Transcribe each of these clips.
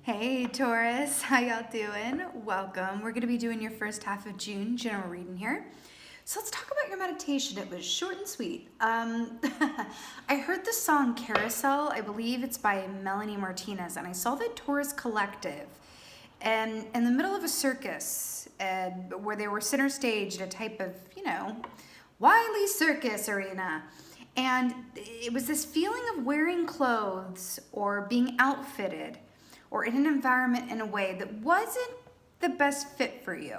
Hey Taurus, how y'all doing? Welcome. We're going to be doing your first half of June general reading here. So let's talk about your meditation. It was short and sweet. I heard the song Carousel. I believe it's by Melanie Martinez, and I saw the Taurus Collective and in the middle of a circus where they were center stage at a type of, wily circus arena. And it was this feeling of wearing clothes or being outfitted or in an environment in a way that wasn't the best fit for you,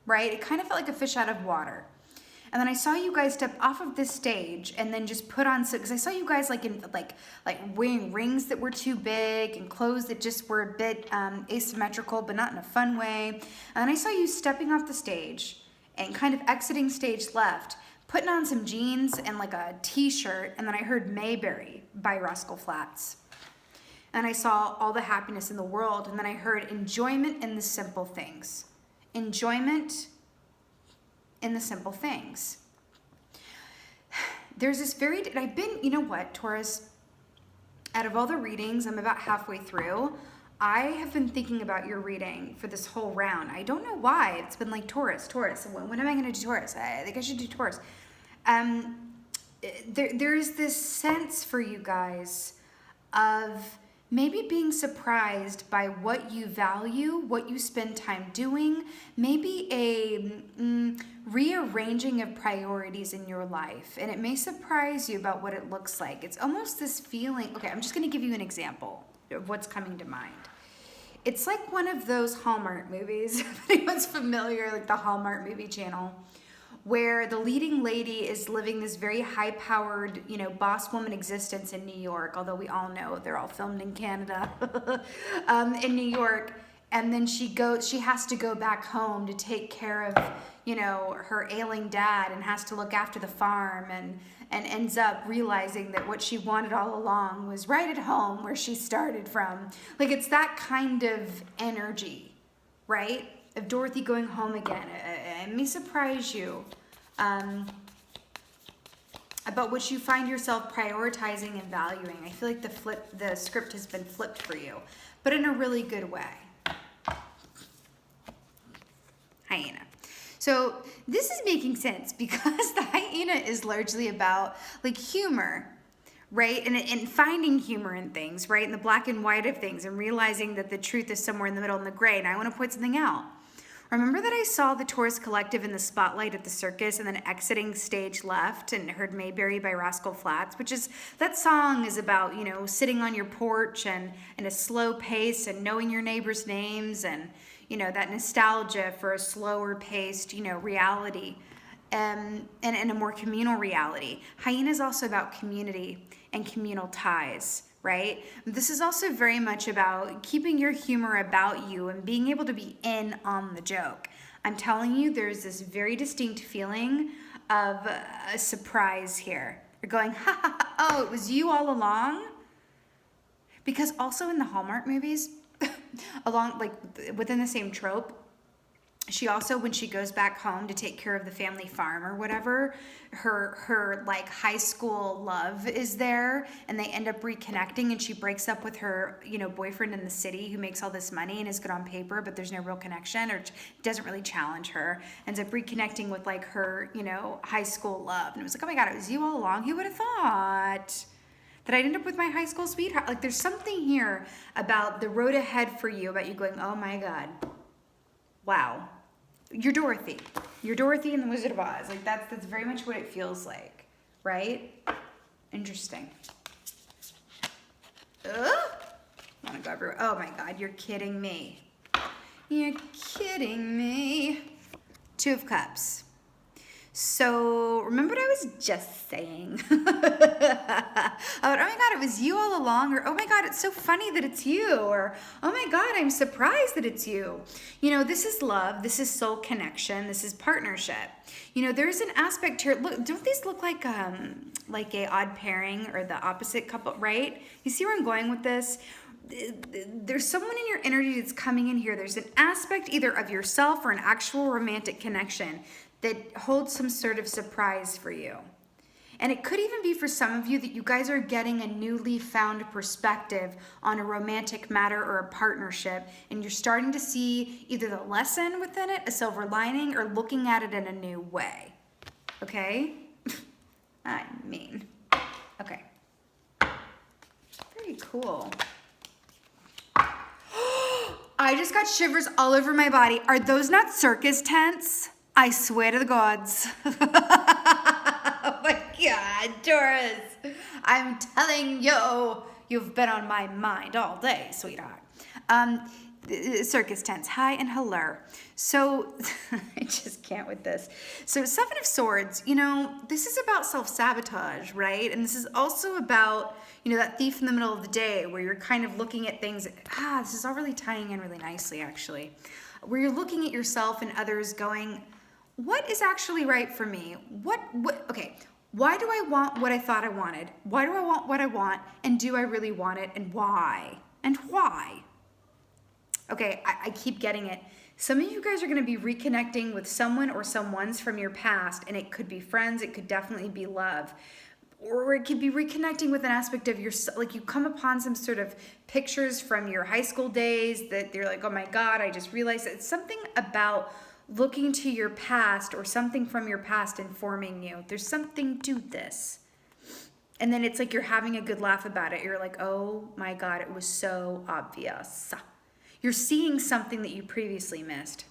right? It kind of felt like a fish out of water. And then I saw you guys step off of this stage and then just put on, because I saw you guys like wearing rings that were too big and clothes that just were a bit asymmetrical, but not in a fun way. And then I saw you stepping off the stage and kind of exiting stage left, putting on some jeans and like a t-shirt, and then I heard Mayberry by Rascal Flatts. And I saw all the happiness in the world, and then I heard enjoyment in the simple things. Enjoyment in the simple things. There's this I've been, you know what, Taurus, out of all the readings, I'm about halfway through. I have been thinking about your reading for this whole round. I don't know why. It's been like Taurus. When am I going to do Taurus? I think I should do Taurus. There's this sense for you guys of maybe being surprised by what you value, what you spend time doing, maybe a rearranging of priorities in your life. And it may surprise you about what it looks like. It's almost this feeling. Okay, I'm just going to give you an example of what's coming to mind. It's like one of those Hallmark movies, if anyone's familiar, like the Hallmark movie channel, where the leading lady is living this very high-powered, boss woman existence in New York, although we all know they're all filmed in Canada, in New York, and then she has to go back home to take care of, her ailing dad and has to look after the farm and ends up realizing that what she wanted all along was right at home where she started from. Like, it's that kind of energy, right? Of Dorothy going home again. It may surprise you about what you find yourself prioritizing and valuing. I feel like the script has been flipped for you, but in a really good way. Hyena. So this is making sense because the hyena is largely about like humor, right? And finding humor in things, right? In the black and white of things and realizing that the truth is somewhere in the middle in the gray. And I want to point something out. Remember that I saw the Taurus Collective in the spotlight at the circus and then exiting stage left and heard Mayberry by Rascal Flatts, which is, that song is about, sitting on your porch and in a slow pace and knowing your neighbors' names and, that nostalgia for a slower paced, reality and a more communal reality. Hyena is also about community and communal ties. Right? This is also very much about keeping your humor about you and being able to be in on the joke. I'm telling you, there's this very distinct feeling of a surprise here. You're going, ha ha ha, oh, it was you all along? Because also in the Hallmark movies, within the same trope, she also, when she goes back home to take care of the family farm or whatever, her like high school love is there and they end up reconnecting and she breaks up with her, boyfriend in the city who makes all this money and is good on paper, but there's no real connection or doesn't really challenge her. Ends up reconnecting with like her, high school love. And it was like, oh my God, it was you all along. Who would have thought that I'd end up with my high school sweetheart? Like there's something here about the road ahead for you, about you going, oh my God. Wow. You're Dorothy. You're Dorothy in the Wizard of Oz. Like that's very much what it feels like, right? Interesting. I want to go everywhere. Oh my God, you're kidding me. You're kidding me. Two of Cups. So remember what I was just saying? Oh my God, it was you all along, or oh my God, it's so funny that it's you, or oh my God, I'm surprised that it's you. This is love, this is soul connection, this is partnership. There's an aspect here. Look, don't these look like a odd pairing or the opposite couple, right? You see where I'm going with this? There's someone in your energy that's coming in here. There's an aspect either of yourself or an actual romantic connection that holds some sort of surprise for you. And it could even be for some of you that you guys are getting a newly found perspective on a romantic matter or a partnership, and you're starting to see either the lesson within it, a silver lining, or looking at it in a new way. Okay? I mean, okay. Very cool. I just got shivers all over my body. Are those not circus tents? I swear to the gods. Oh my God, Taurus. I'm telling you, you've been on my mind all day, sweetheart. Circus tents, hi and hello. So, I just can't with this. So, Seven of Swords, you know, this is about self-sabotage, right? And this is also about, you know, that thief in the middle of the day where you're kind of looking at things, this is all really tying in really nicely, actually. Where you're looking at yourself and others going, what is actually right for me? Okay, why do I want what I thought I wanted? Why do I want what I want? And do I really want it? And why? And why? Okay, I keep getting it. Some of you guys are going to be reconnecting with someone or someones from your past, and it could be friends, it could definitely be love. Or it could be reconnecting with an aspect of your, like you come upon some sort of pictures from your high school days that you're like, oh my God, I just realized it's something about looking to your past or something from your past informing you. There's something to this. And then it's like you're having a good laugh about it. You're like, oh my God, it was so obvious. You're seeing something that you previously missed.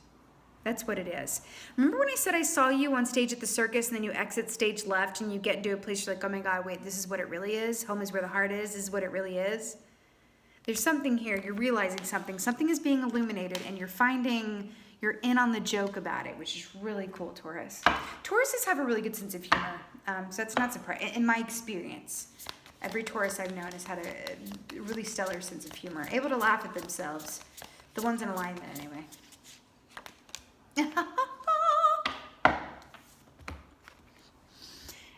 That's what it is. Remember when I said I saw you on stage at the circus and then you exit stage left and you get into a place you're like, oh my God, wait, this is what it really is? Home is where the heart is. This is what it really is. There's something here. You're realizing something. Something is being illuminated and you're in on the joke about it, which is really cool, Taurus. Tauruses have a really good sense of humor. So that's not surprising. In my experience, every Taurus I've known has had a really stellar sense of humor. Able to laugh at themselves. The ones in alignment, anyway.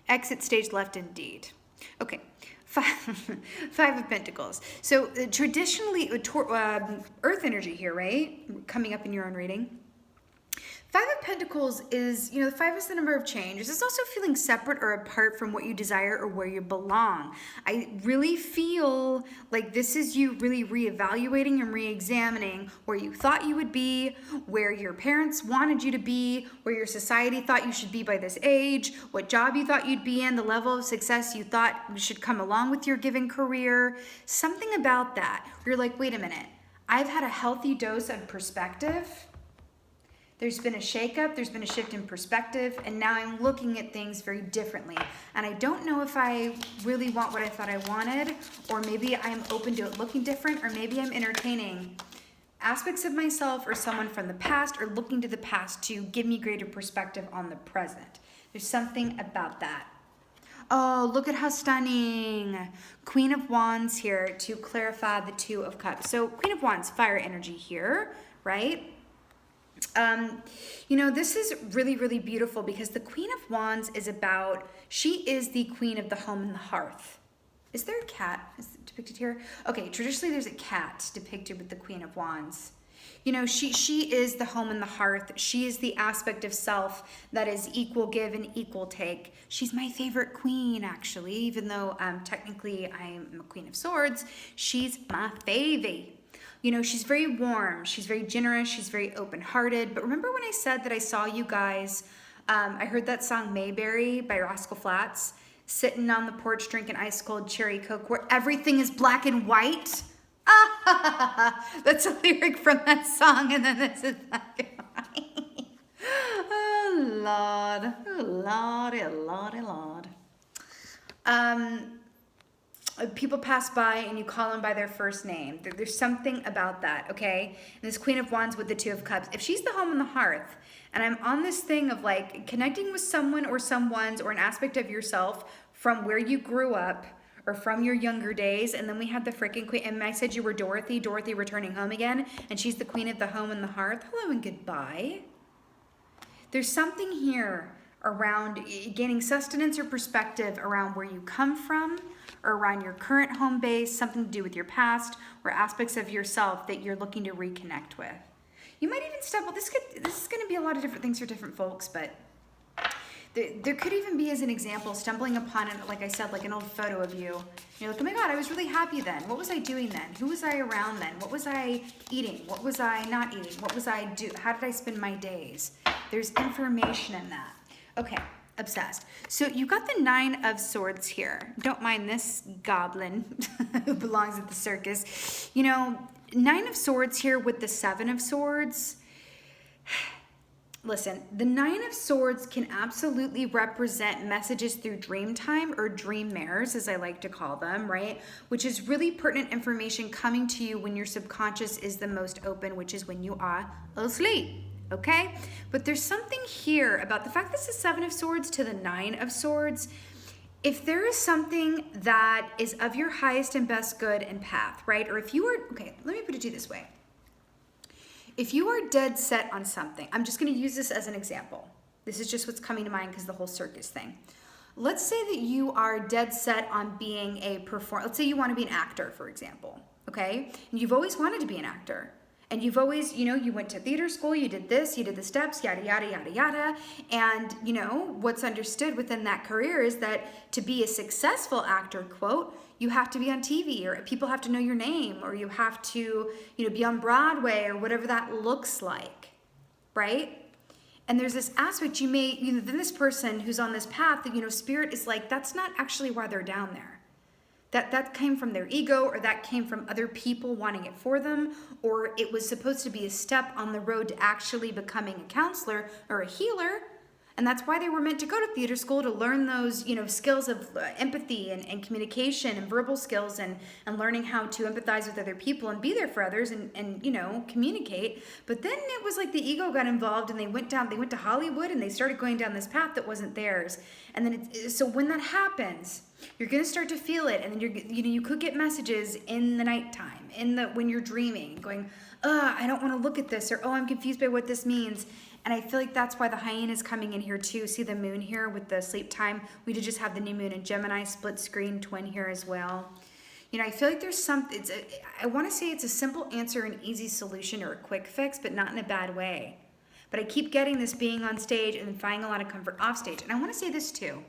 Exit stage left indeed. Okay, Five of Pentacles. So traditionally, Earth energy here, right? Coming up in your own reading. Five of Pentacles is, you know, the five is the number of change. It's also feeling separate or apart from what you desire or where you belong. I really feel like this is you really reevaluating and re-examining where you thought you would be, where your parents wanted you to be, where your society thought you should be by this age, what job you thought you'd be in, the level of success you thought should come along with your given career. Something about that. You're like, wait a minute, I've had a healthy dose of perspective. There's been a shakeup, there's been a shift in perspective, and now I'm looking at things very differently. And I don't know if I really want what I thought I wanted, or maybe I'm open to it looking different, or maybe I'm entertaining aspects of myself or someone from the past, or looking to the past to give me greater perspective on the present. There's something about that. Oh, look at how stunning. Queen of Wands here to clarify the Two of Cups. So Queen of Wands, fire energy here, right? You know, this is really, really beautiful because the Queen of Wands is about, she is the queen of the home and the hearth. Is there a cat depicted here? Okay, traditionally there's a cat depicted with the Queen of Wands. You know, she is the home and the hearth. She is the aspect of self that is equal give and equal take. She's my favorite queen, actually, even though technically I'm a Queen of Swords. She's my favy. You know, she's very warm, she's very generous, she's very open-hearted. But remember when I said that I saw you guys, I heard that song Mayberry by Rascal Flatts, sitting on the porch drinking ice-cold cherry Coke where everything is black and white? That's a lyric from that song, and then this is black and white. Oh, Lord. Oh, Lordy, Lordy, Lord. People pass by and you call them by their first name. There's something about that, okay? And this Queen of Wands with the Two of Cups. If she's the home and the hearth, and I'm on this thing of like connecting with someone or someone's or an aspect of yourself from where you grew up or from your younger days, and then we had the freaking queen, and I said you were Dorothy returning home again, and she's the queen of the home and the hearth. Hello and goodbye. There's something here around gaining sustenance or perspective around where you come from, or around your current home base, something to do with your past, or aspects of yourself that you're looking to reconnect with. You might even step, well, this is going to be a lot of different things for different folks, but There could even be, as an example, stumbling upon it, like I said, like an old photo of you. You're like, oh my God, I was really happy then. What was I doing then? Who was I around then? What was I eating? What was I not eating? What was I do? How did I spend my days? There's information in that. Okay, obsessed. So you got the 9 of Swords here. Don't mind this goblin who belongs at the circus. You know, 9 of Swords here with the 7 of Swords. Listen, the 9 of Swords can absolutely represent messages through dream time, or dream mares, as I like to call them, right? Which is really pertinent information coming to you when your subconscious is the most open, which is when you are asleep, okay? But there's something here about the fact this is 7 of Swords to the 9 of Swords. If there is something that is of your highest and best good and path, right? Or if you are, okay, let me put it to you this way. If you are dead set on something, I'm just going to use this as an example. This is just what's coming to mind because of the whole circus thing. Let's say that you are dead set on being a performer. Let's say you want to be an actor, for example, okay? And you've always wanted to be an actor. And you've always, you know, you went to theater school, you did this, you did the steps, yada, yada, yada, yada. And, you know, what's understood within that career is that to be a successful actor, quote, you have to be on TV, or people have to know your name, or you have to, you know, be on Broadway, or whatever that looks like, right? And there's this aspect you may, you know, then this person who's on this path, that, you know, spirit is like, that's not actually why they're down there. That came from their ego, or that came from other people wanting it for them, or it was supposed to be a step on the road to actually becoming a counselor or a healer. And that's why they were meant to go to theater school, to learn those, you know, skills of empathy and communication and verbal skills, and learning how to empathize with other people and be there for others, and you know, communicate. But then it was like the ego got involved, and they went to Hollywood, and they started going down this path that wasn't theirs. And then so when that happens, you're going to start to feel it, and then you could get messages in the nighttime, when you're dreaming, going, I don't want to look at this, or I'm confused by what this means. And I feel like that's why the hyena is coming in here too. See the moon here with the sleep time? We did just have the new moon in Gemini, split screen twin here as well. You know, I feel like there's something, I want to say it's a simple answer, an easy solution, or a quick fix, but not in a bad way. But I keep getting this being on stage and finding a lot of comfort off stage. And I want to say this too.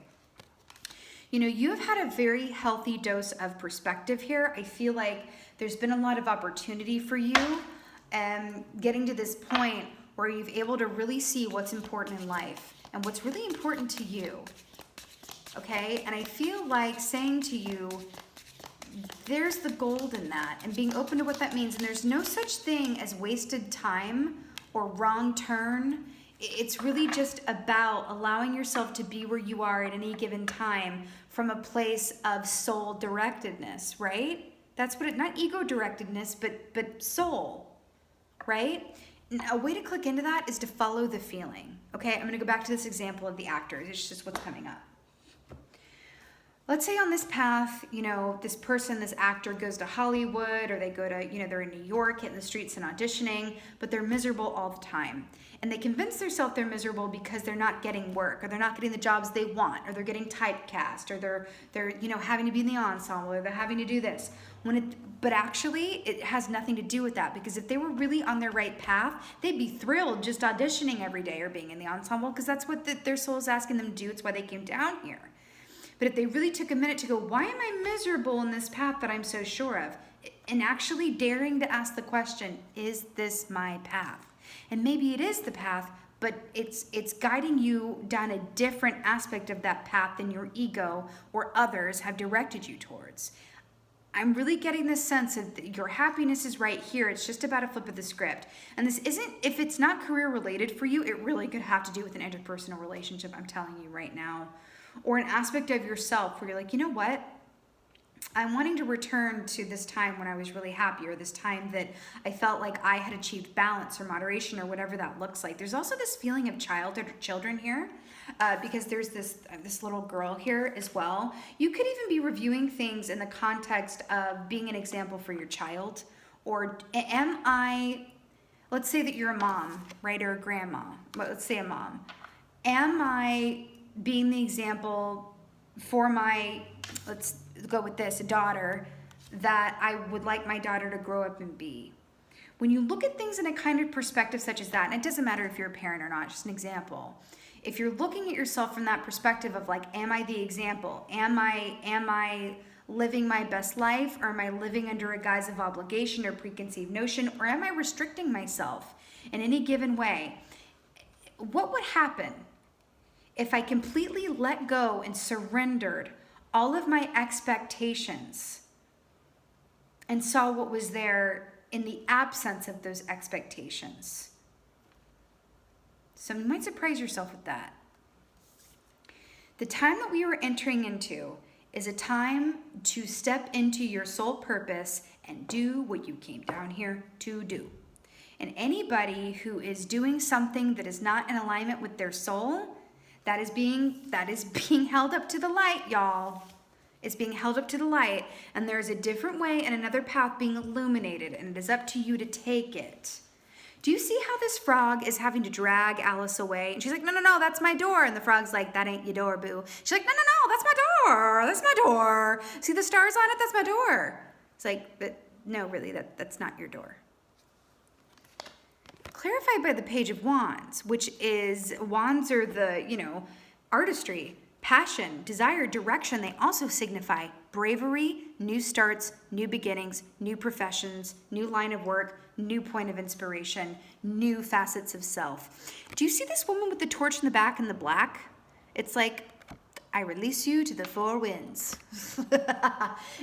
You know, you have had a very healthy dose of perspective here. I feel like there's been a lot of opportunity for you, getting to this point where you've able to really see what's important in life and what's really important to you, okay? And I feel like saying to you, there's the gold in that, and being open to what that means. And there's no such thing as wasted time or wrong turn. It's really just about allowing yourself to be where you are at any given time from a place of soul directedness, right? That's what not ego directedness, but soul, right? A way to click into that is to follow the feeling. Okay, I'm gonna go back to this example of the actors. It's just what's coming up. Let's say on this path, you know, this person, this actor goes to Hollywood, or they go to, you know, they're in New York, hitting the streets and auditioning, but they're miserable all the time. And they convince themselves they're miserable because they're not getting work, or they're not getting the jobs they want, or they're getting typecast, or they're you know, having to be in the ensemble, or they're having to do this. But actually, it has nothing to do with that, because if they were really on their right path, they'd be thrilled just auditioning every day or being in the ensemble, because that's what their soul is asking them to do. It's why they came down here. But if they really took a minute to go, why am I miserable in this path that I'm so sure of? And actually daring to ask the question, is this my path? And maybe it is the path, but it's guiding you down a different aspect of that path than your ego or others have directed you towards. I'm really getting this sense of your happiness is right here. It's just about a flip of the script. And this isn't, if it's not career related for you, it really could have to do with an interpersonal relationship, I'm telling you right now. Or an aspect of yourself where you're like, you know what? I'm wanting to return to this time when I was really happy, or this time that I felt like I had achieved balance or moderation, or whatever that looks like. There's also this feeling of childhood or children here, because there's this little girl here as well. You could even be reviewing things in the context of being an example for your child. Or let's say that you're a mom, right, or a grandma, but let's say a mom. Am I being the example for my, let's go with this, a daughter, that I would like my daughter to grow up and be? When you look at things in a kind of perspective such as that, and it doesn't matter if you're a parent or not, just an example, if you're looking at yourself from that perspective of like, am I the example? Am I living my best life, or am I living under a guise of obligation or preconceived notion, or am I restricting myself in any given way? What would happen if I completely let go and surrendered all of my expectations and saw what was there in the absence of those expectations? So you might surprise yourself with that. The time that we are entering into is a time to step into your soul purpose and do what you came down here to do. And anybody who is doing something that is not in alignment with their soul, that is being held up to the light, y'all. It's being held up to the light, and there's a different way and another path being illuminated, and it is up to you to take it. Do you see how this frog is having to drag Alice away? And she's like, no, that's my door. And the frog's like, that ain't your door, boo. She's like, no, that's my door. That's my door. See the stars on it? That's my door. It's like, but no, really, that's not your door. Clarified by the Page of Wands, which is, wands are the, artistry, passion, desire, direction. They also signify bravery, new starts, new beginnings, new professions, new line of work, new point of inspiration, new facets of self. Do you see this woman with the torch in the back and the black? It's like, I release you to the four winds.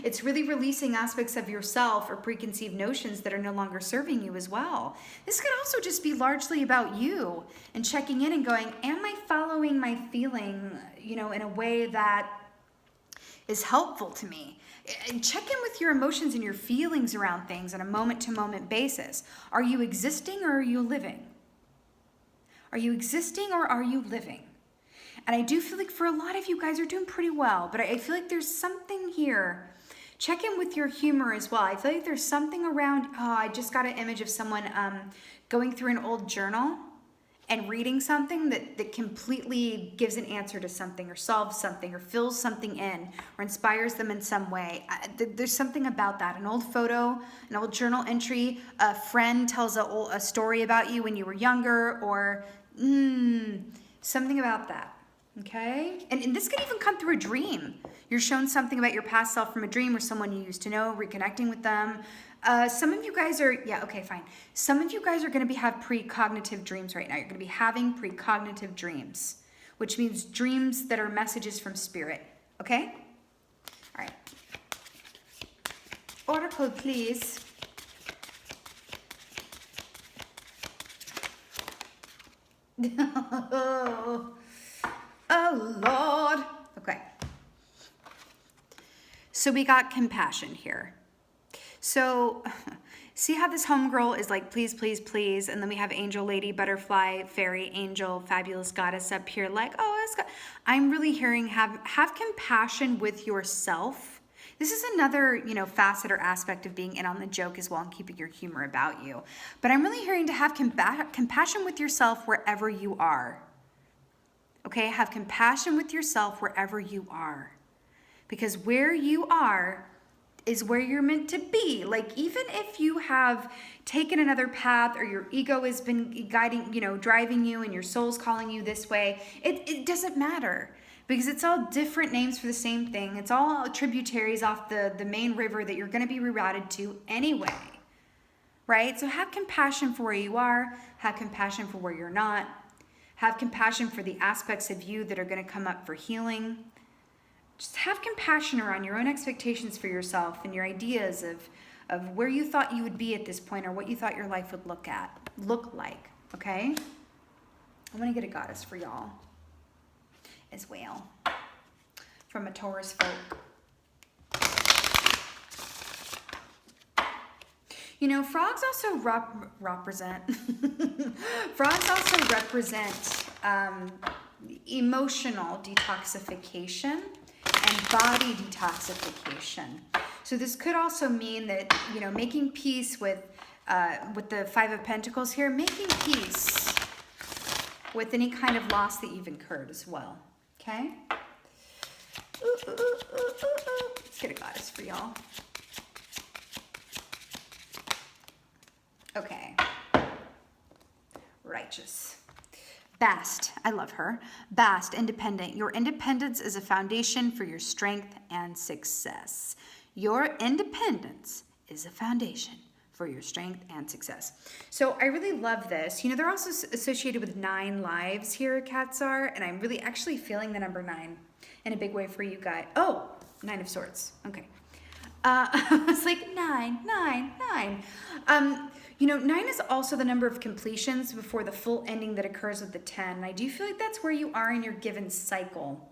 It's really releasing aspects of yourself or preconceived notions that are no longer serving you as well. This could also just be largely about you and checking in and going, am I following my feeling, in a way that is helpful to me? And check in with your emotions and your feelings around things on a moment-to-moment basis. Are you existing or are you living? Are you existing or are you living? And I do feel like for a lot of you guys are doing pretty well, but I feel like there's something here. Check in with your humor as well. I feel like there's something around, I just got an image of someone going through an old journal and reading something that completely gives an answer to something or solves something or fills something in or inspires them in some way. There's something about that. An old photo, an old journal entry, a friend tells a story about you when you were younger, or something about that. Okay? And this could even come through a dream. You're shown something about your past self from a dream or someone you used to know, reconnecting with them. Some of you guys are, some of you guys are going to have precognitive dreams right now. You're going to be having precognitive dreams, which means dreams that are messages from spirit. Okay? All right. Order code, please. Oh, Lord. Okay. So we got compassion here. So see how this homegirl is like, please, please, please. And then we have angel, lady, butterfly, fairy, angel, fabulous goddess up here. Like, I'm really hearing have compassion with yourself. This is another, facet or aspect of being in on the joke as well and keeping your humor about you. But I'm really hearing to have compassion with yourself wherever you are. Okay, have compassion with yourself wherever you are. Because where you are is where you're meant to be. Like, even if you have taken another path or your ego has been guiding, driving you and your soul's calling you this way, it doesn't matter. Because it's all different names for the same thing. It's all tributaries off the main river that you're going to be rerouted to anyway. Right? So have compassion for where you are. Have compassion for where you're not. Have compassion for the aspects of you that are going to come up for healing. Just have compassion around your own expectations for yourself and your ideas of where you thought you would be at this point or what you thought your life would look like, okay? I want to get a goddess for y'all as well from a Taurus folk. Frogs also represent frogs also represent emotional detoxification and body detoxification. So this could also mean that, making peace with the Five of Pentacles here, making peace with any kind of loss that you've incurred as well. Okay? Let's get a goddess for y'all. Okay. Righteous. Bast, I love her. Bast, independent. Your independence is a foundation for your strength and success. Your independence is a foundation for your strength and success. So I really love this. You know, they're also associated with 9 lives here, cats are, and I'm really actually feeling the number 9 in a big way for you guys. Oh, 9 of Swords. Okay. I was like, 9. You know, 9 is also the number of completions before the full ending that occurs with the 10. And I do feel like that's where you are in your given cycle.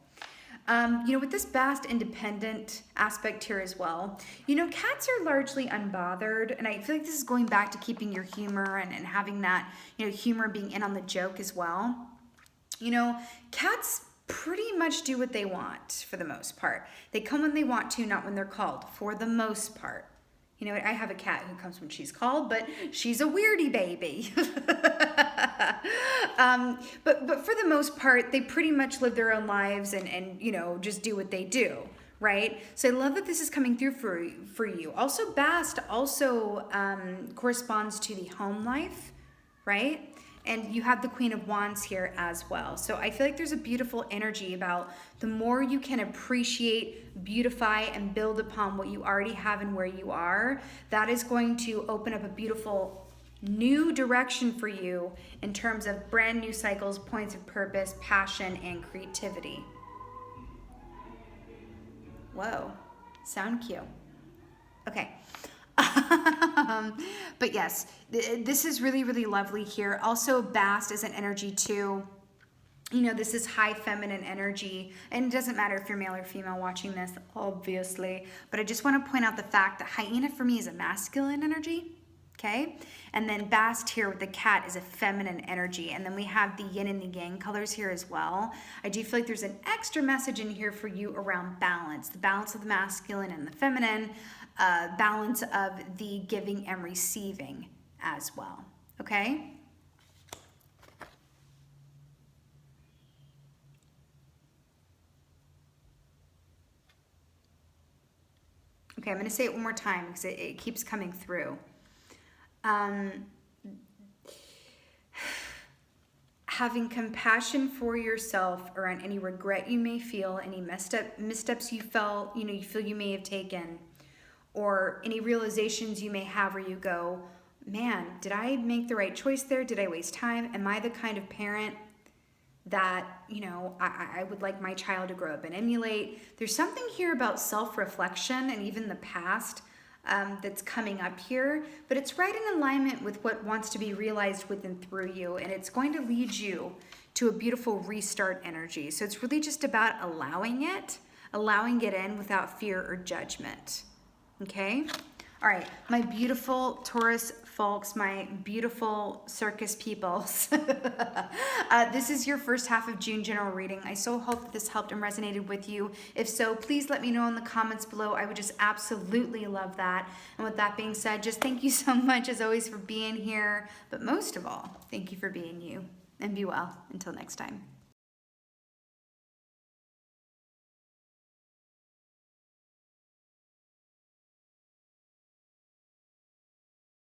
You know, with this vast independent aspect here as well, you know, cats are largely unbothered. And I feel like this is going back to keeping your humor and having that, you know, humor being in on the joke as well. You know, cats pretty much do what they want for the most part. They come when they want to, not when they're called, for the most part. You know, I have a cat who comes when she's called, but she's a weirdy baby. But for the most part, they pretty much live their own lives and you know, just do what they do, right? So I love that this is coming through for you. Also, Bast also corresponds to the home life, right? And you have the Queen of Wands here as well. So I feel like there's a beautiful energy about the more you can appreciate, beautify, and build upon what you already have and where you are, that is going to open up a beautiful new direction for you in terms of brand new cycles, points of purpose, passion, and creativity. Whoa, sound cue. Okay. But yes, this is really, really lovely here. Also, Bast is an energy too. You know, this is high feminine energy, and it doesn't matter if you're male or female watching this, obviously, but I just want to point out the fact that hyena for me is a masculine energy, okay? And then Bast here with the cat is a feminine energy, and then we have the yin and the yang colors here as well. I do feel like there's an extra message in here for you around balance, the balance of the masculine and the feminine, balance of the giving and receiving as well, okay? Okay, I'm going to say it one more time because it keeps coming through. Having compassion for yourself around any regret you may feel, any missteps you felt, you know, you feel you may have taken, or any realizations you may have where you go, man, did I make the right choice there? Did I waste time? Am I the kind of parent that, you know, I would like my child to grow up and emulate? There's something here about self-reflection and even the past that's coming up here, but it's right in alignment with what wants to be realized within through you, and it's going to lead you to a beautiful restart energy. So it's really just about allowing it in without fear or judgment. Okay? All right, my beautiful Taurus folks, my beautiful circus peoples. This is your first half of June general reading. I so hope that this helped and resonated with you. If so, please let me know in the comments below. I would just absolutely love that. And with that being said, just thank you so much as always for being here. But most of all, thank you for being you. And be well. Until next time.